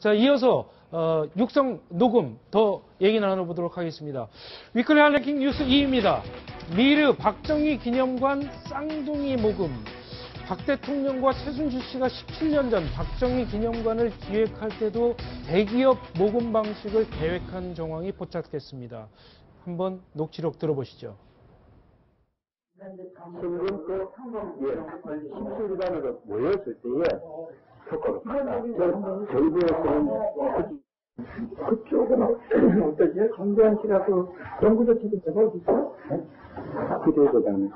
자, 이어서 육성 녹음 더 얘기 나눠보도록 하겠습니다. 위클리 할랭킹 뉴스 2위입니다. 미르 박정희 기념관 쌍둥이 모금. 박 대통령과 최순실 씨가 17년 전 박정희 기념관을 기획할 때도 대기업 모금 방식을 계획한 정황이 포착됐습니다. 한번 녹취록 들어보시죠. 신분 때 심술단으로 모였을 때에 효과가 있다. 저희부에서는 그쪽은 어떠세요? 정대한 씨가 그 연구조치도 제가 어디 있어요? 그대회장님.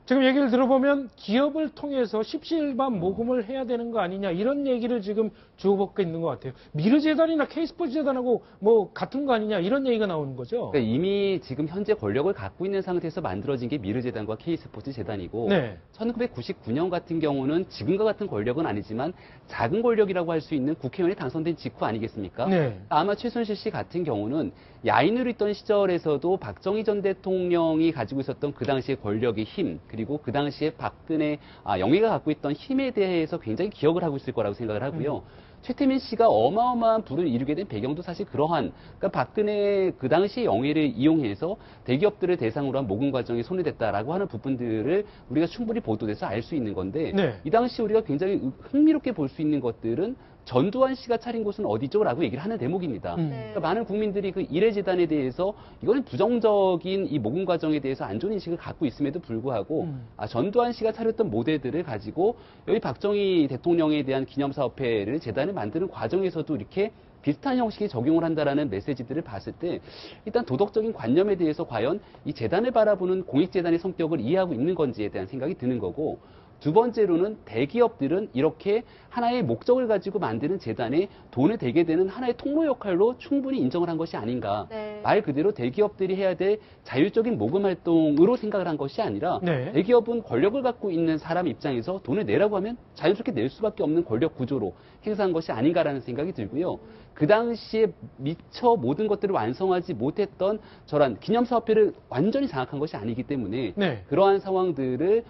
지금 얘기를 들어보면 기업을 통해서 십시일반 모금을 해야 되는 거 아니냐 이런 얘기를 지금 주고받고 있는 것 같아요. 미르재단이나 K스포츠 재단하고 뭐 같은 거 아니냐 이런 얘기가 나오는 거죠. 그러니까 이미 지금 현재 권력을 갖고 있는 상태에서 만들어진 게 미르재단과 K스포츠 재단이고 네. 1999년 같은 경우는 지금과 같은 권력은 아니지만 작은 권력이라고 할 수 있는 국회의원이 당선된 직후 아니겠습니까? 네. 아마 최순실 씨 같은 경우는 야인으로 있던 시절에서도 박정희 전 대통령이 가지고 있었던 그 당시의 권력의 힘 그리고 그 당시에 박근혜 영예가 갖고 있던 힘에 대해서 굉장히 기억을 하고 있을 거라고 생각을 하고요. 최태민 씨가 어마어마한 부를 이루게 된 배경도 사실 그러한 그러니까 박근혜 그 당시 영예를 이용해서 대기업들을 대상으로 한 모금 과정에 손이 댔다라고 하는 부분들을 우리가 충분히 보도돼서 알 수 있는 건데 네. 이 당시 우리가 굉장히 흥미롭게 볼 수 있는 것들은 전두환 씨가 차린 곳은 어디죠? 라고 얘기를 하는 대목입니다. 그러니까 많은 국민들이 그 이례재단에 대해서 이거는 부정적인 이 모금 과정에 대해서 안 좋은 인식을 갖고 있음에도 불구하고 전두환 씨가 차렸던 모델들을 가지고 여기 박정희 대통령에 대한 기념사업회를 재단을 만드는 과정에서도 이렇게 비슷한 형식의 적용을 한다라는 메시지들을 봤을 때 일단 도덕적인 관념에 대해서 과연 이 재단을 바라보는 공익재단의 성격을 이해하고 있는 건지에 대한 생각이 드는 거고 두 번째로는 대기업들은 이렇게 하나의 목적을 가지고 만드는 재단에 돈을 대게 되는 하나의 통로 역할로 충분히 인정을 한 것이 아닌가. 네. 말 그대로 대기업들이 해야 될 자율적인 모금 활동으로 생각을 한 것이 아니라 네. 대기업은 권력을 갖고 있는 사람 입장에서 돈을 내라고 하면 자연스럽게 낼 수밖에 없는 권력 구조로 행사한 것이 아닌가라는 생각이 들고요. 그 당시에 미처 모든 것들을 완성하지 못했던 저런 기념사업회를 완전히 장악한 것이 아니기 때문에 네. 그러한 상황들을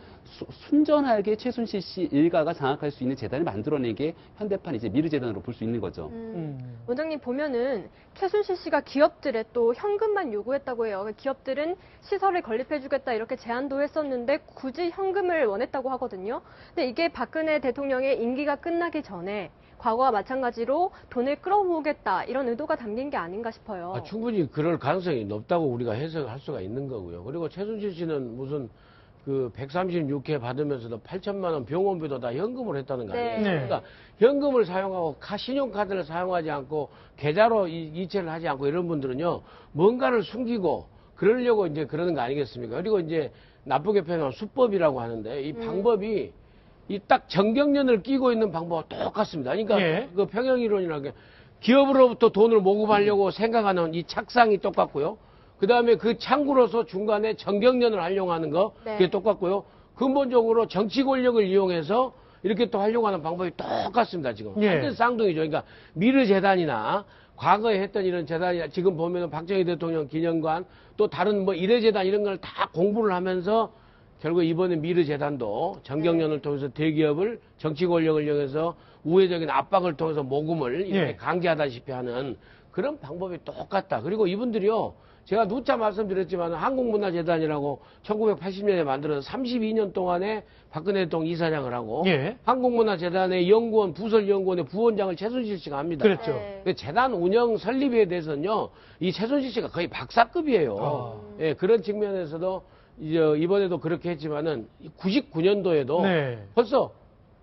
순전하게 최순실 씨 일가가 장악할 수 있는 재단을 만들어낸 게 현대판 이제 미르재단으로 볼 수 있는 거죠. 원장님 보면은 최순실 씨가 기업들에 또 현금만 요구했다고 해요. 기업들은 시설을 건립해주겠다 이렇게 제안도 했었는데 굳이 현금을 원했다고 하거든요. 근데 이게 박근혜 대통령의 임기가 끝나기 전에 과거와 마찬가지로 돈을 끌어모으겠다 이런 의도가 담긴 게 아닌가 싶어요. 충분히 그럴 가능성이 높다고 우리가 해석할 수가 있는 거고요. 그리고 최순실 씨는 무슨 그 136회 받으면서도 8천만 원 병원비도 다 현금으로 했다는 거 아니에요? 네. 그러니까 현금을 사용하고 신용카드를 사용하지 않고 계좌로 이체를 하지 않고 이런 분들은요 뭔가를 숨기고 그러려고 이제 그러는 거 아니겠습니까? 그리고 이제 나쁘게 표현하면 수법이라고 하는데 이 방법이 이 딱 정경련을 끼고 있는 방법과 똑같습니다. 그러니까 예. 그 평형이론이라는 게 기업으로부터 돈을 모금하려고 생각하는 이 착상이 똑같고요. 그 다음에 그 창구로서 중간에 정경련을 하려고 하는 거, 네. 그게 똑같고요. 근본적으로 정치 권력을 이용해서 이렇게 또 하려고 하는 방법이 똑같습니다, 지금. 예. 완전 쌍둥이죠. 그러니까 미르재단이나 과거에 했던 이런 재단이나 지금 보면은 박정희 대통령 기념관 또 다른 뭐 이례재단 이런 걸 다 공부를 하면서 결국 이번에 미르재단도 정경련을 통해서 대기업을 정치 권력을 이용해서 우회적인 압박을 통해서 모금을 이렇게 예. 강제하다시피 하는 그런 방법이 똑같다. 그리고 이분들이요. 제가 누차 말씀드렸지만 한국문화재단이라고 1980년에 만들어서 32년 동안에 박근혜 대통령 이사장을 하고 예. 한국문화재단의 연구원, 부설연구원의 부원장을 최순실 씨가 합니다. 그렇죠. 네. 그 재단 운영 설립에 대해서는요. 이 최순실 씨가 거의 박사급이에요. 예, 그런 측면에서도 이번에도 그렇게 했지만은 99년도에도 네. 벌써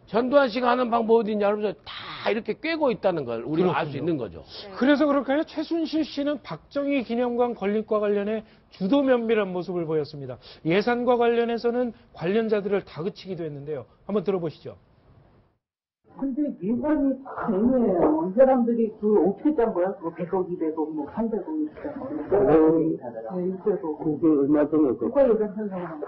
전두환 씨가 하는 방법이 어디 있냐 그러면서 다 이렇게 꿰고 있다는 걸 우리가 알 수 그렇군요. 있는 거죠. 그래서 그럴까요? 최순실 씨는 박정희 기념관 건립과 관련해 주도 면밀한 모습을 보였습니다. 예산과 관련해서는 관련자들을 다그치기도 했는데요. 한번 들어보시죠. 근데 예산이 애매해요. 이 사람들이 그 어떻게 짠 거야? 그 100억, 200억, 뭐 300억 이렇게 짠 거야. 네, 600억. 그게 얼마 전에 그거 얘기한 사람.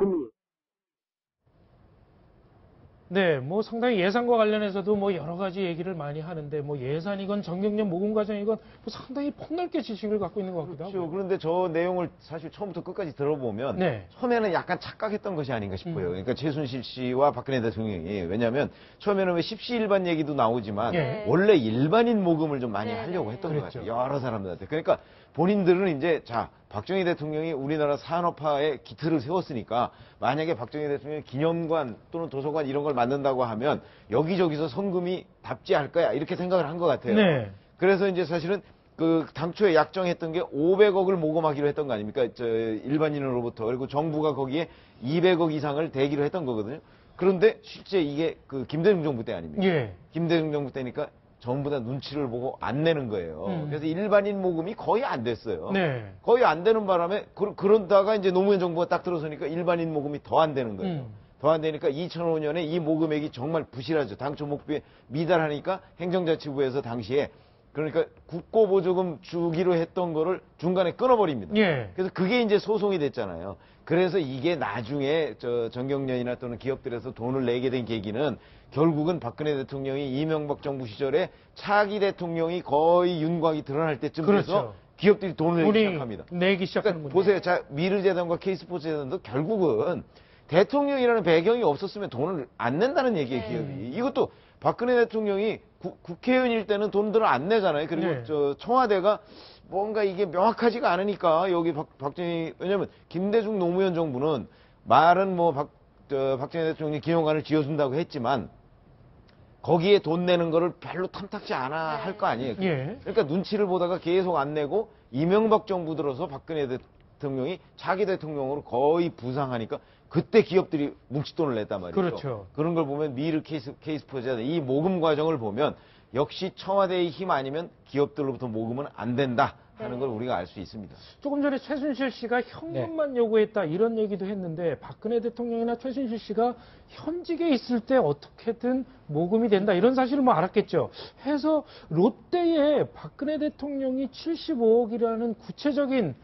네, 뭐 상당히 예산과 관련해서도 뭐 여러 가지 얘기를 많이 하는데 뭐 예산이건 정경련 모금 과정이건 뭐 상당히 폭넓게 지식을 갖고 있는 것 같기도 그렇죠. 하고. 그런데 저 내용을 사실 처음부터 끝까지 들어보면 네. 처음에는 약간 착각했던 것이 아닌가 싶어요. 그러니까 최순실 씨와 박근혜 대통령이 왜냐하면 처음에는 왜 십시일반 얘기도 나오지만 네. 원래 일반인 모금을 좀 많이 네, 하려고 네. 했던 것 그랬죠. 같아요. 여러 사람들한테. 그러니까 본인들은 이제 자 박정희 대통령이 우리나라 산업화의 기틀을 세웠으니까 만약에 박정희 대통령이 기념관 또는 도서관 이런 걸 만든다고 하면 여기저기서 성금이 답지할 거야 이렇게 생각을 한 것 같아요. 네. 그래서 이제 사실은 그 당초에 약정했던 게 500억을 모금하기로 했던 거 아닙니까? 저 일반인으로부터. 그리고 정부가 거기에 200억 이상을 대기로 했던 거거든요. 그런데 실제 이게 그 김대중 정부 때 아닙니까? 예. 김대중 정부 때니까 전부 다 눈치를 보고 안 내는 거예요. 그래서 일반인 모금이 거의 안 됐어요. 네. 거의 안 되는 바람에 그러다가 이제 노무현 정부가 딱 들어서니까 일반인 모금이 더 안 되는 거예요. 더 안 되니까 2005년에 이 모금액이 정말 부실하죠. 당초 목표에 미달하니까 행정자치부에서 당시에 그러니까 국고보조금 주기로 했던 거를 중간에 끊어버립니다. 예. 그래서 그게 이제 소송이 됐잖아요. 그래서 이게 나중에 저 정경련이나 또는 기업들에서 돈을 내게 된 계기는 결국은 박근혜 대통령이 이명박 정부 시절에 차기 대통령이 거의 윤곽이 드러날 때쯤 돼서 그렇죠. 기업들이 돈을 내기 돈이 시작합니다. 내기 그러니까 시작하는군요. 보세요. 자, 미르재단과 K스포츠 재단도 결국은 대통령이라는 배경이 없었으면 돈을 안 낸다는 얘기예요, 기업이. 이것도 박근혜 대통령이 국회의원일 때는 돈들을 안 내잖아요. 그리고 네. 저 청와대가 뭔가 이게 명확하지가 않으니까 여기 박정희, 왜냐면 김대중 노무현 정부는 말은 뭐 박정희 대통령이 기념관을 지어준다고 했지만 거기에 돈 내는 거를 별로 탐탁지 않아 할 거 아니에요. 예. 그러니까 눈치를 보다가 계속 안 내고 이명박 정부 들어서 박근혜 대통령이 차기 대통령으로 거의 부상하니까 그때 기업들이 뭉칫돈을 냈단 말이죠. 그렇죠. 그런 걸 보면 미르 케이스포츠나 이 모금 과정을 보면 역시 청와대의 힘 아니면 기업들로부터 모금은 안 된다 하는 걸 우리가 알 수 있습니다. 조금 전에 최순실 씨가 현금만 요구했다 이런 얘기도 했는데 박근혜 대통령이나 최순실 씨가 현직에 있을 때 어떻게든 모금이 된다 이런 사실을 뭐 알았겠죠. 해서 롯데에 박근혜 대통령이 75억이라는 구체적인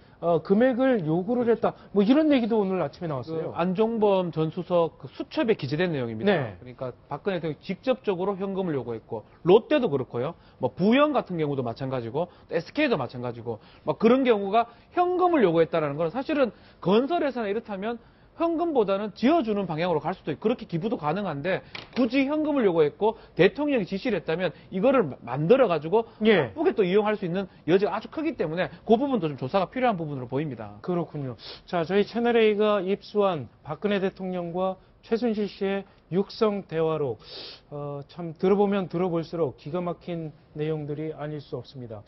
금액을 요구를 했다. 뭐 이런 얘기도 오늘 아침에 나왔어요. 안종범 전 수석 그 수첩에 기재된 내용입니다. 네. 그러니까 박근혜 대통령이 직접적으로 현금을 요구했고 롯데도 그렇고요. 뭐 부영 같은 경우도 마찬가지고 SK도 마찬가지고 뭐 그런 경우가 현금을 요구했다라는 건 사실은 건설회사나 이렇다면 현금보다는 지어주는 방향으로 갈 수도 있고 그렇게 기부도 가능한데 굳이 현금을 요구했고 대통령이 지시를 했다면 이거를 만들어가지고 예. 나쁘게 또 이용할 수 있는 여지가 아주 크기 때문에 그 부분도 좀 조사가 필요한 부분으로 보입니다. 그렇군요. 자, 저희 채널A가 입수한 박근혜 대통령과 최순실 씨의 육성 대화록 참 들어보면 들어볼수록 기가 막힌 내용들이 아닐 수 없습니다.